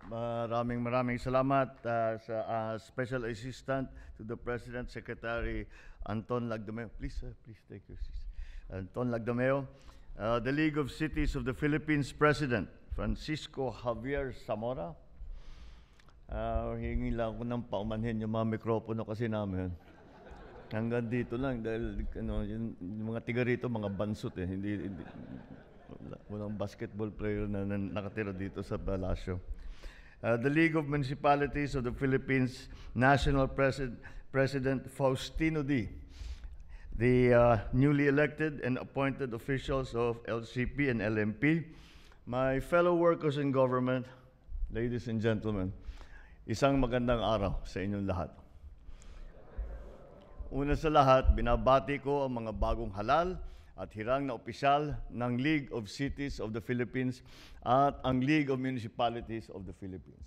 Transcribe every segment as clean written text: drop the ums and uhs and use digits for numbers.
Maraming salamat sa Special Assistant to the President, Secretary Anton Lagdomeo. Please take your seats. Anton Lagdomeo. The League of Cities of the Philippines President, Francisco Javier Zamora. Hingi lang ako ng paumanhin yung mga mikropono kasi namin. Hanggang dito lang dahil yung mga tiga rito, mga bansot eh. Walang basketball player na nakatira dito sa Palasyo. The League of Municipalities of the Philippines National President Faustino D. The newly elected and appointed officials of LCP and LMP, my fellow workers in government, ladies and gentlemen, isang magandang araw sa inyong lahat. Una sa lahat, binabati ko ang mga bagong halal at hirang na opisyal ng League of Cities of the Philippines at ang League of Municipalities of the Philippines.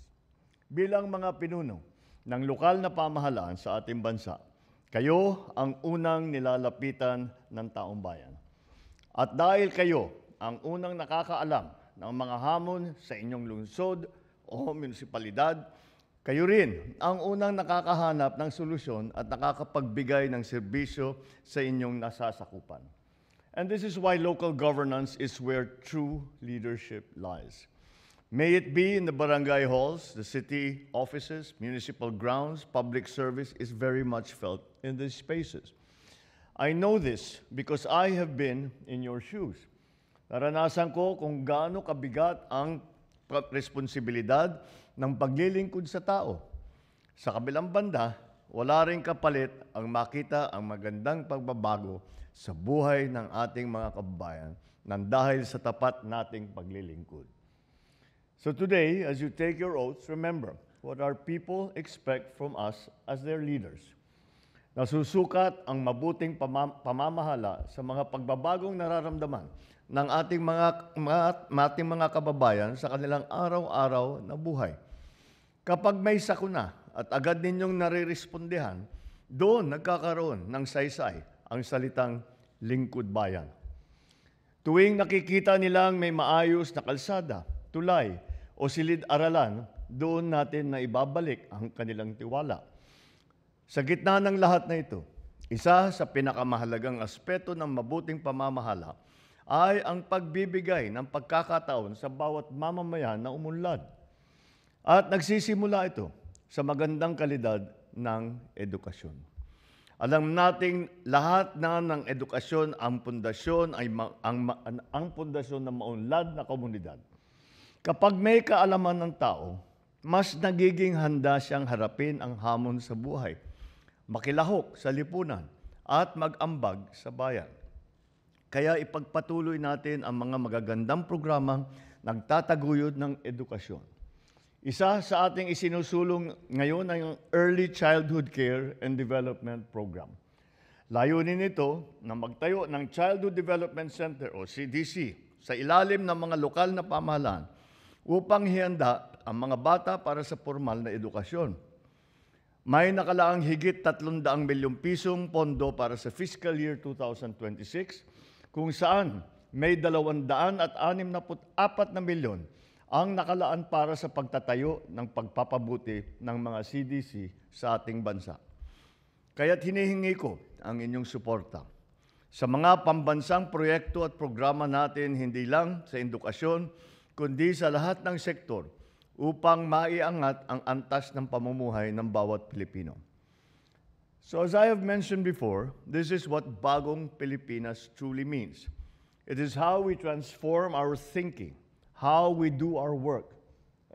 Bilang mga pinuno ng lokal na pamahalaan sa ating bansa, kayo ang unang nilalapitan ng taong bayan. At dahil kayo ang unang nakakaalam ng mga hamon sa inyong lungsod o munisipalidad, kayo rin ang unang nakakahanap ng solusyon at nakakapagbigay ng serbisyo sa inyong nasasakupan. And this is why local governance is where true leadership lies. May it be in the barangay halls, the city offices, municipal grounds, public service is very much felt in these spaces. I know this because I have been in your shoes. Naranasan ko kung gaano kabigat ang responsibilidad ng paglilingkod sa tao. Sa kabilang banda, wala ring kapalit ang makita ang magandang pagbabago sa buhay ng ating mga kababayan nang dahil sa tapat nating paglilingkod. So today, as you take your oaths, remember what our people expect from us as their leaders. Nasusukat ang mabuting pamamahala sa mga pagbabagong nararamdaman ng ating mga kababayan sa kanilang araw-araw na buhay. Kapag may sakuna at agad ninyong narirespondehan, doon nagkakaroon ng saysay ang salitang lingkod bayan. Tuwing nakikita nilang may maayos na kalsada, tulay o silid-aralan, doon natin na ibabalik ang kanilang tiwala. Sa gitna ng lahat na ito, isa sa pinakamahalagang aspeto ng mabuting pamamahala ay ang pagbibigay ng pagkakataon sa bawat mamamayan na umunlad. At nagsisimula ito sa magandang kalidad ng edukasyon. Alam nating lahat na ng edukasyon ang pundasyon ang pundasyon ng maunlad na komunidad. Kapag may kaalaman ng tao, mas nagiging handa siyang harapin ang hamon sa buhay, makilahok sa lipunan at mag-ambag sa bayan. Kaya ipagpatuloy natin ang mga magagandang programang nagtataguyod ng edukasyon. Isa sa ating isinusulong ngayon ay ang Early Childhood Care and Development Program. Layunin nito na magtayo ng Childhood Development Center o CDC sa ilalim ng mga lokal na pamahalaan upang ihanda ang mga bata para sa formal na edukasyon. May nakalaang higit 300 milyong pisong pondo para sa fiscal year 2026 kung saan may 264 na milyon ang nakalaan para sa pagtatayo ng pagpapabuti ng mga CDC sa ating bansa. Kaya't hinihingi ko ang inyong suporta sa mga pambansang proyekto at programa natin hindi lang sa edukasyon, kundi sa lahat ng sektor upang maiangat ang antas ng pamumuhay ng bawat Pilipino. So as I have mentioned before, this is what Bagong Pilipinas truly means. It is how we transform our thinking, how we do our work,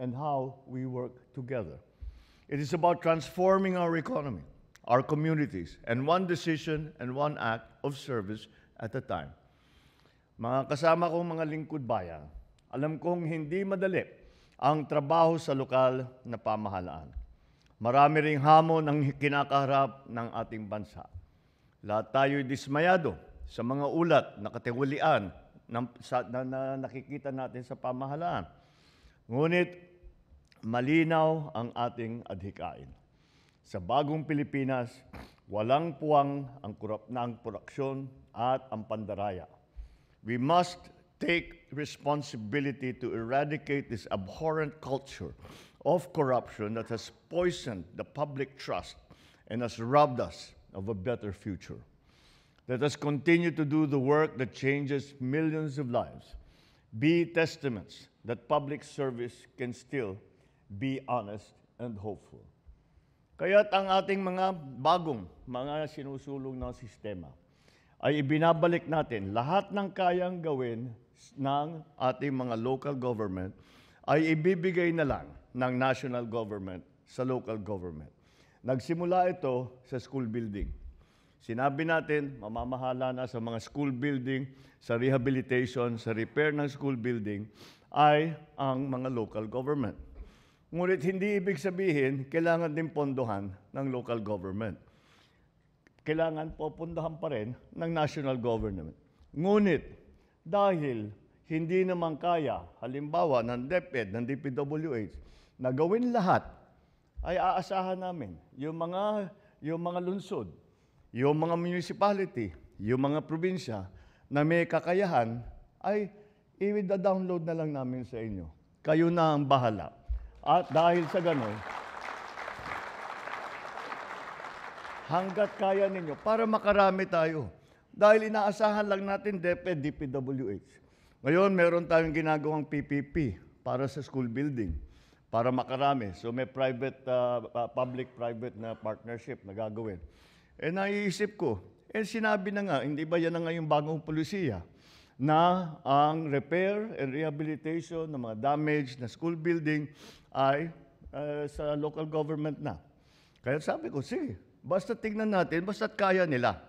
and how we work together. It is about transforming our economy, our communities, and one decision and one act of service at a time. Mga kasama kong mga lingkod bayan, alam kong hindi madali ang trabaho sa lokal na pamahalaan. Marami ring hamon ang kinakaharap ng ating bansa. Lahat tayo'y dismayado sa mga ulat na katiwalian na nakikita natin sa pamahalaan. Ngunit malinaw ang ating adhikain. Sa Bagong Pilipinas, walang puwang ang korupsyon at ang pandaraya. We must take responsibility to eradicate this abhorrent culture of corruption that has poisoned the public trust and has robbed us of a better future. Let us continue to do the work that changes millions of lives. Be testaments that public service can still be honest and hopeful. Kaya't ang ating mga bagong mga sinusulong na sistema ay ibinabalik natin lahat ng kayang gawin ng ating mga local government ay ibibigay na lang ng national government sa local government. Nagsimula ito sa school building. Sinabi natin, mamamahala na sa mga school building, sa rehabilitation, sa repair ng school building, ay ang mga local government. Ngunit hindi ibig sabihin, kailangan din pondohan ng local government. Kailangan popundahan pa rin ng national government. Ngunit, dahil hindi naman kaya, halimbawa ng DepEd, ng DPWH, na gawin lahat, ay aasahan namin yung mga lungsod, yung mga municipality, yung mga probinsya na may kakayahan, ay i-download na lang namin sa inyo. Kayo na ang bahala. At dahil sa ganon, hanggat kaya ninyo, para makarami tayo. Dahil inaasahan lang natin DepEd, DPWH. Ngayon, meron tayong ginagawang PPP para sa school building, para makarami. So may public-private na partnership na gagawin. Naiisip ko, sinabi na nga, hindi ba yan na nga yung bagong polisiya, na ang repair and rehabilitation ng mga damaged na school building ay sa local government na. Kaya sabi ko, sige, basta tignan natin, basta't kaya nila.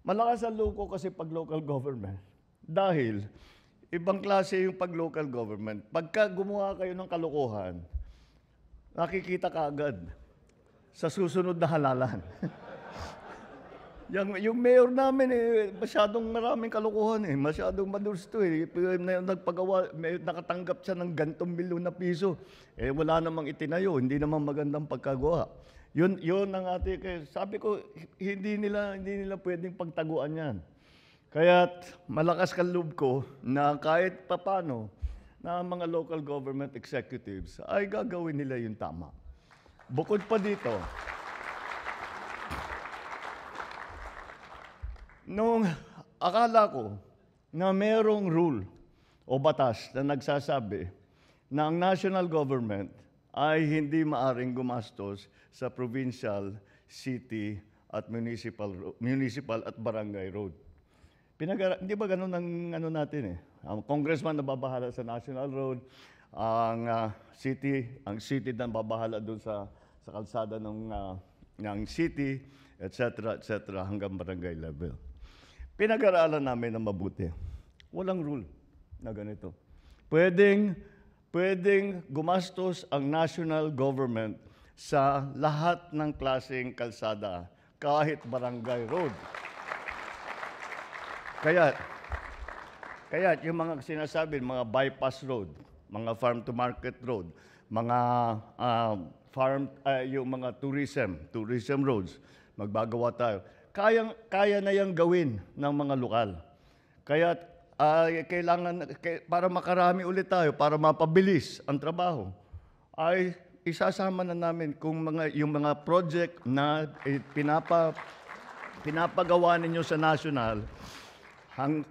Malakas ang loko kasi pag local government. Dahil, ibang klase yung pag local government. Pagka gumawa kayo ng kalokohan, nakikita ka agad sa susunod na halalan. yung mayor namin, masyadong maraming kalokohan. Masyadong madursto. Nagpagawa, nakatanggap siya ng gantong milyon na piso. Wala namang itinayo, hindi naman magandang pagkagawa. Yun ang ating, sabi ko, hindi nila pwedeng pagtaguan yan. Kaya't malakas ka loob ko na kahit papano na mga local government executives ay gagawin nila yung tama. Bukod pa dito, nung akala ko na merong rule o batas na nagsasabi na ang national government ay hindi maaring gumastos sa provincial, city, at municipal at barangay road. Hindi ba ganun ang natin eh? Ang congressman na babahala sa national road, ang city na babahala doon sa kalsada ng city, etc., hanggang barangay level. Pinag-aralan namin ng mabuti. Walang rule na ganito. Pwedeng gumastos ang national government sa lahat ng klaseng kalsada, kahit barangay road. Kaya yung mga sinasabi, mga bypass road, mga farm-to-market road, mga yung mga tourism roads, magbagawa tayo. Kaya na yang gawin ng mga lokal. Kaya kailangan, para makarami ulit tayo, para mapabilis ang trabaho, ay isasama na namin yung mga project na pinapagawa ninyo sa national,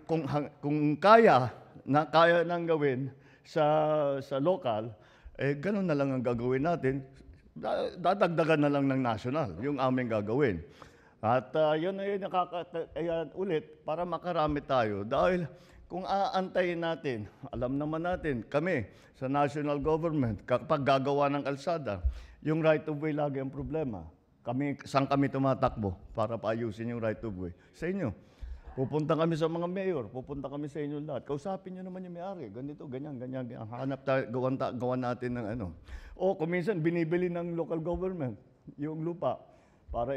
kung kaya nang gawin sa local, ganun na lang ang gagawin natin. Dadagdagan na lang ng national yung aming gagawin. At yun ay ulit para makarami tayo. Dahil kung aantayin natin, alam naman natin, kami sa national government, kapag gagawa ng kalsada, yung right of way lagi ang problema. Saan kami tumatakbo para paayusin yung right of way? Sa inyo. Pupunta kami sa mga mayor, pupunta kami sa inyo lahat. Kausapin nyo naman yung may-ari, ganito, ganyan. Hanap tayo, gawan natin ng ano. O kung minsan, binibili ng local government yung lupa para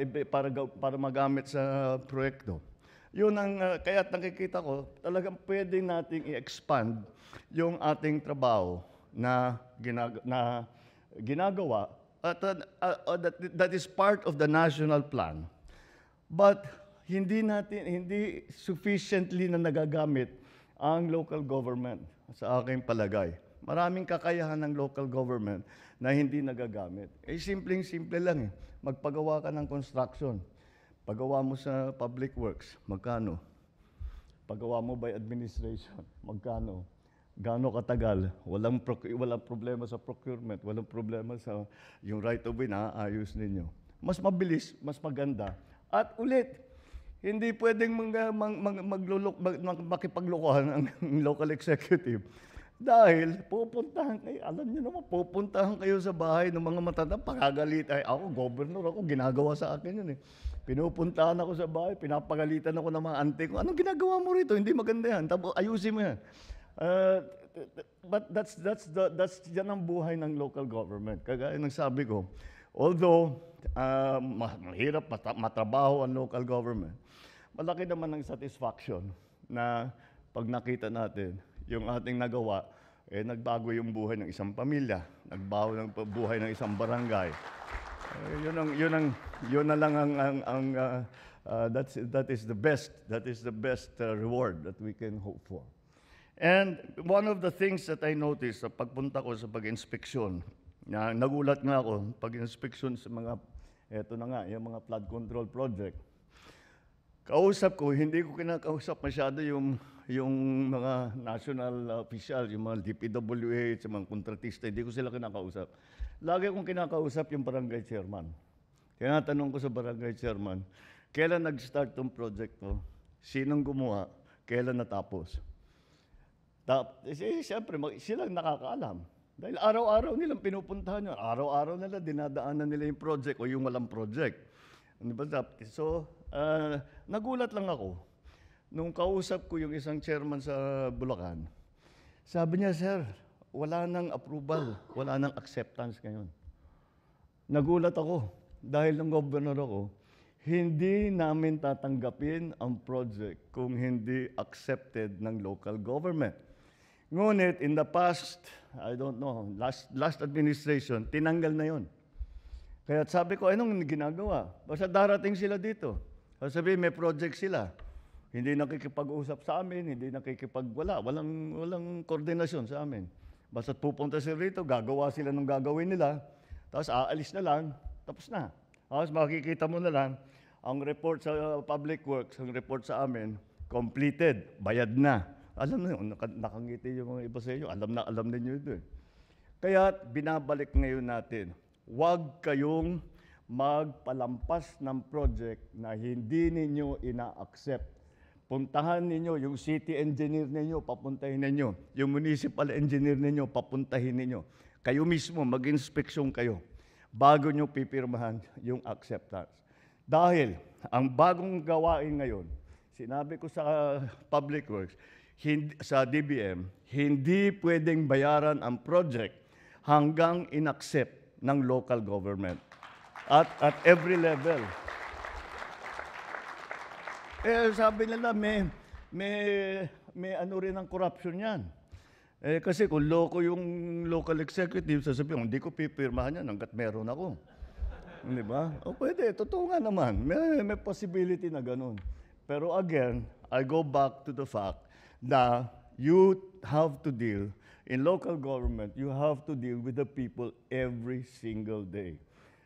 magamit sa proyekto. Yun ang, kaya't nakikita ko, talagang pwede nating i-expand yung ating trabaho na ginagawa at that is part of the national plan. But hindi sufficiently na nagagamit ang local government sa aking palagay. Maraming kakayahan ng local government na hindi nagagamit. Simpleng-simple lang eh. Magpagawa ka ng construction. Pagawa mo sa public works, magkano? Pagawa mo by administration, magkano? Gaano katagal? Walang problema sa procurement, walang problema sa yung right of way na ayos ninyo. Mas mabilis, mas maganda. At ulit, hindi pwedeng makipaglokohan ang local executive. Dahil pupuntahan kayo, alam niyo naman, pupuntahan kayo sa bahay ng mga matatanda, pagagalit. Ay, ako, governor ako, ginagawa sa akin yun eh. Pinupuntahan ako sa bahay, pinapagalitan ako ng mga ante ko. Anong ginagawa mo rito? Hindi maganda yan. Tapos ayusin mo yan. But that's yan ang buhay ng local government. Kagaya ng sabi ko, although mahirap matrabaho ang local government, malaki naman ang satisfaction na pag nakita natin yung ating nagawa, nagbago yung buhay ng isang pamilya, nagbago ng buhay ng isang barangay. Yun na lang that is the best reward that we can hope for. And one of the things that I noticed sa pagpunta ko sa pag-inspeksyon, nagulat nga ako, pag-inspeksyon sa mga, eto na nga, yung mga flood control project. Kausap ko, hindi ko kinakausap masyado yung mga national official, yung mga DPWH, yung mga kontratista, hindi ko sila kinakausap. Lagi kong kinakausap yung barangay chairman. Tinatanong ko sa barangay chairman, kailan nag-start tong project to? Sinong gumawa? Kailan natapos? Siyempre, silang nakakaalam. Dahil araw-araw nilang pinupuntahan yun. Araw-araw nila dinadaanan nila yung project o yung walang project. So, nagulat lang ako. Nung kausap ko yung isang chairman sa Bulacan, sabi niya, sir, wala nang approval, wala nang acceptance ngayon. Nagulat ako dahil ng governor ako, hindi namin tatanggapin ang project kung hindi accepted ng local government. Ngunit in the past, I don't know, last administration, tinanggal na yon. Kaya sabi ko, anong ginagawa? Basta darating sila dito. Sabi, may project sila. Hindi nakikipag-usap sa amin, hindi walang koordinasyon sa amin. Basta pupunta sila rito, gagawa sila ng gagawin nila, tapos aalis na lang, tapos na. Tapos makikita mo na lang, ang report sa public works, ang report sa amin, completed, bayad na. Alam na yun, nakangiti yung mga iba sa inyo, alam ninyo ito eh. Kaya binabalik ngayon natin, huwag kayong magpalampas ng project na hindi ninyo ina-accept. Puntahan ninyo, yung city engineer ninyo, papuntahin ninyo. Yung municipal engineer ninyo, papuntahin ninyo. Kayo mismo, mag-inspeksyon kayo bago nyo pipirmahan yung acceptance. Dahil ang bagong gawain ngayon, sinabi ko sa Public Works, sa DBM, hindi pwedeng bayaran ang project hanggang in-accept ng local government at every level. Sabi nila, may ano rin ang corruption yan. Kasi kung loko yung local executive, sasabihin, hindi ko pipirmahan yan hanggat meron ako. Di ba? O pwede, totoo nga naman. May possibility na ganun. Pero again, I go back to the fact na you have to deal, in local government, you have to deal with the people every single day.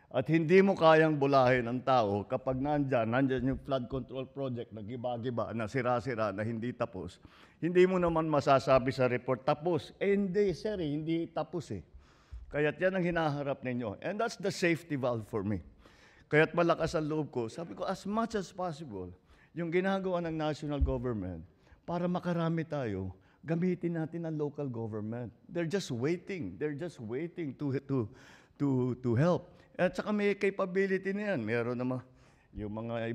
At hindi mo kayang bulahin ang tao kapag nandyan yung flood control project na giba-giba, na sira-sira, na hindi tapos. Hindi mo naman masasabi sa report, tapos. Hindi, sir, hindi tapos eh. Kaya't yan ang hinaharap ninyo. And that's the safety valve for me. Kaya't malakas ang loob ko. Sabi ko, as much as possible, yung ginagawa ng national government, para makarami tayo, gamitin natin ang local government. They're just waiting. They're just waiting to help. At saka may capability na yan. Meron naman yung mga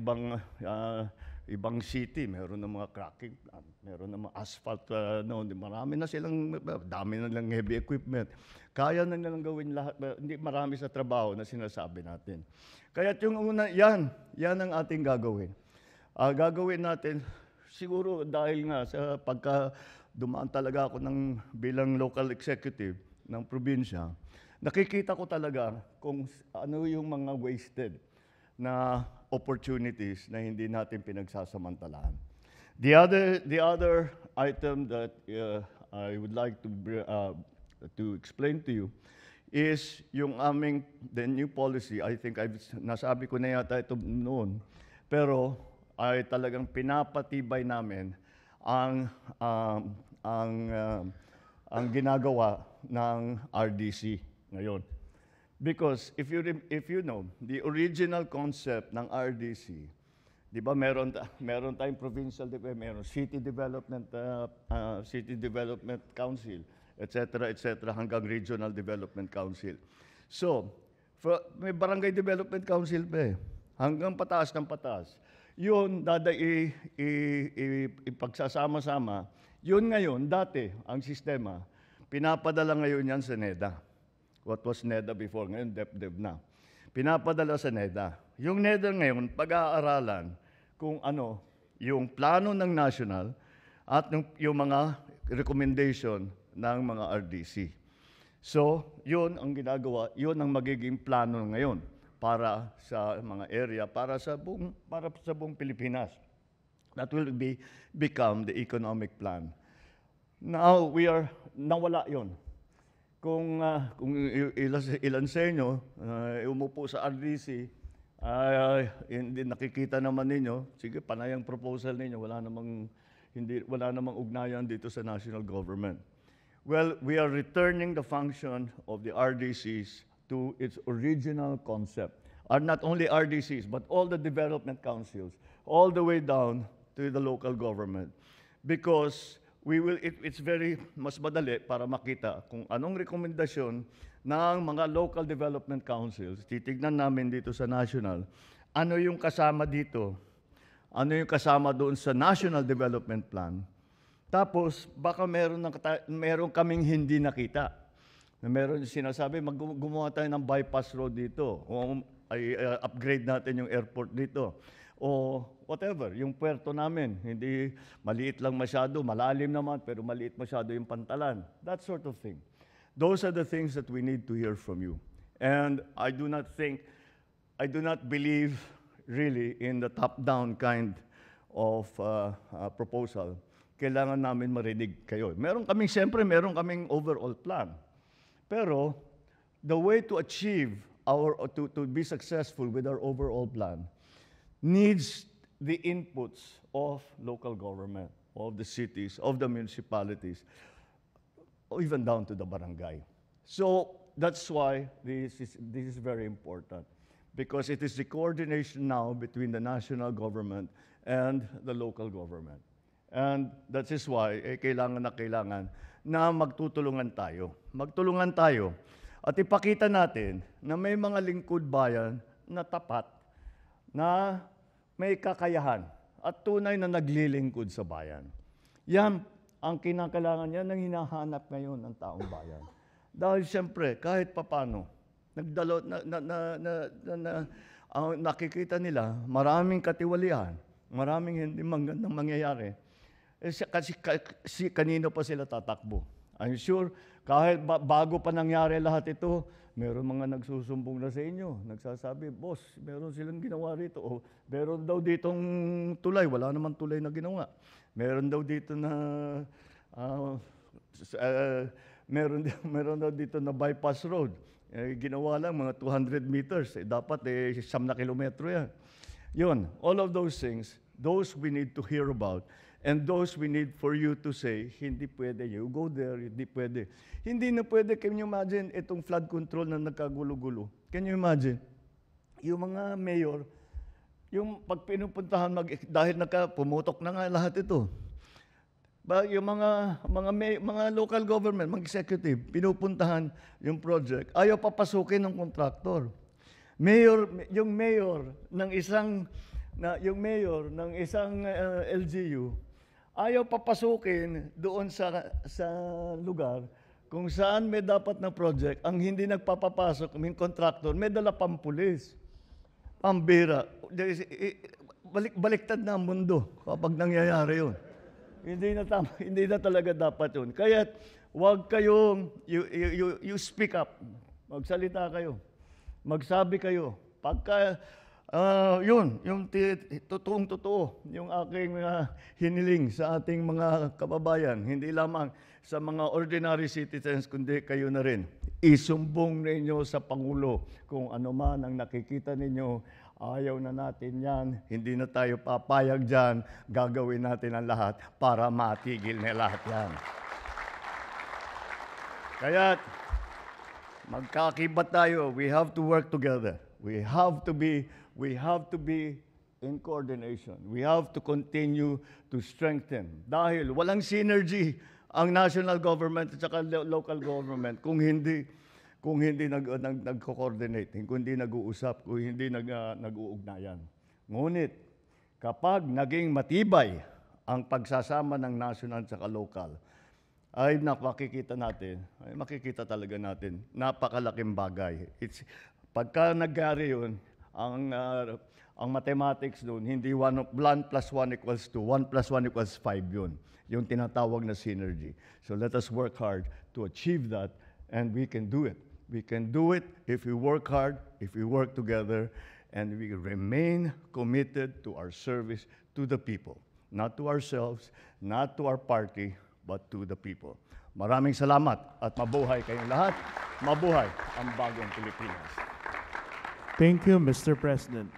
ibang city, meron na mga cracking plant, meron na mga asphalt, marami na silang, dami na lang heavy equipment. Kaya na nilang gawin lahat, hindi marami sa trabaho na sinasabi natin. Kaya yung una, yan ang ating gagawin. Gagawin natin, siguro dahil nga sa pagka dumaan talaga ako bilang local executive ng probinsya, nakikita ko talaga kung ano yung mga wasted na opportunities na hindi natin pinagsasamantalahan. The other item that I would like to explain to you is yung the new policy. I think nasabi ko na yata ito noon, pero ay talagang pinapatibay namin ang ginagawa ng RDC ngayon. Because if you know, the original concept ng RDC, di ba meron tayong provincial, meron City Development Council, etc., hanggang Regional Development Council. So, may Barangay Development Council pa hanggang pataas ng pataas. Yun, ipagsasama-sama, yun ngayon, dati, ang sistema, pinapadala ngayon yan sa NEDA. What was NEDA before? Ngayon, DepDev na. Pinapadala sa NEDA. Yung NEDA ngayon, pag-aaralan kung ano yung plano ng national at yung mga recommendation ng mga RDC. So, yun ang ginagawa, yun ang magiging plano ngayon para sa mga area, para sa buong Pilipinas. That will become the economic plan. Now, nawala yun. Kung ilan sa inyo umupo sa RDC, hindi nakikita naman ninyo, sige, panay ang proposal ninyo, wala namang ugnayan dito sa national government. Well, we are returning the function of the RDCs to its original concept. Not only RDCs, but all the development councils, all the way down to the local government. Because it's mas madali para makita kung anong rekomendasyon ng mga local development councils. Titignan namin dito sa national, ano yung kasama dito, ano yung kasama doon sa National Development Plan. Tapos, baka meron kaming hindi nakita. Meron sinasabi, gumawa tayo ng bypass road dito, o upgrade natin yung airport dito, o whatever, yung puerto namin, hindi maliit lang masyado, malalim naman, pero maliit masyado yung pantalan. That sort of thing. Those are the things that we need to hear from you. And I do not believe really in the top-down kind of proposal. Kailangan namin marinig kayo. Meron kaming overall plan. Pero the way to achieve to be successful with our overall plan needs the inputs of local government, of the cities, of the municipalities, or even down to the barangay. So that's why this is very important, because it is the coordination now between the national government and the local government. And that is why kailangan na magtutulungan tayo. Magtulungan tayo at ipakita natin na may mga lingkod bayan na tapat, na may kakayahan at tunay na naglilingkod sa bayan. Yan ang kinakailangan niya ng hinahanap ngayon ng taong bayan. Dahil siyempre, kahit papano, nakikita nila maraming katiwalian, maraming hindi magandang mangyayari. Kasi kanino pa sila tatakbo? I'm sure, kahit bago pa nangyari lahat ito, meron mga nagsusumbong na sa inyo, nagsasabi, boss, meron silang ginawa rito. O meron daw ditong tulay, wala naman tulay na ginawa. Meron daw dito na, meron daw dito na bypass road. Ginawa lang mga 200 meters. Dapat 9 kilometro yan. Yun, all of those things, those we need to hear about. And those we need for you to say, hindi pwede, you go there, hindi pwede. Hindi na pwede, can you imagine itong flood control na nagkagulo-gulo? Can you imagine? Yung mga mayor, yung pag pinupuntahan, dahil pumutok na nga lahat ito. Yung mga local government, mga executive, pinupuntahan yung project, ayaw papasukin ng contractor. Yung mayor ng isang LGU, ayaw papasukin doon sa lugar kung saan may dapat na project. Ang hindi nagpapapasok, yung contractor, may dala pang pulis. Pambira. Baliktad na ang mundo kapag nangyayari yun. Hindi na talaga dapat yun. Kaya huwag kayong, you speak up. Magsalita kayo. Magsabi kayo. Pagka Yun, yung totoong-totoo, yung aking hiniling sa ating mga kababayan, hindi lamang sa mga ordinary citizens, kundi kayo na rin. Isumbong ninyo sa Pangulo kung ano man ang nakikita ninyo, ayaw na natin yan, hindi na tayo papayag dyan, gagawin natin ang lahat para matigil na lahat yan. Kaya, magkakibat tayo, we have to work together. We have to be in coordination. We have to continue to strengthen. Dahil walang synergy ang national government at saka local government kung hindi nagko-coordinate, kung hindi nag-uusap, kung hindi nag-uugnayan. Ngunit kapag naging matibay ang pagsasama ng national at saka local, ay makikita talaga natin, napakalaking bagay. Pagka nagyari yun, ang mathematics doon, hindi 1 plus 1 equals 2, 1 plus 1 equals 5 yun. Yung tinatawag na synergy. So let us work hard to achieve that, and we can do it. We can do it if we work hard, if we work together, and we remain committed to our service to the people. Not to ourselves, not to our party, but to the people. Maraming salamat at mabuhay kayong lahat. Mabuhay ang bagong Pilipinas. Thank you, Mr. President.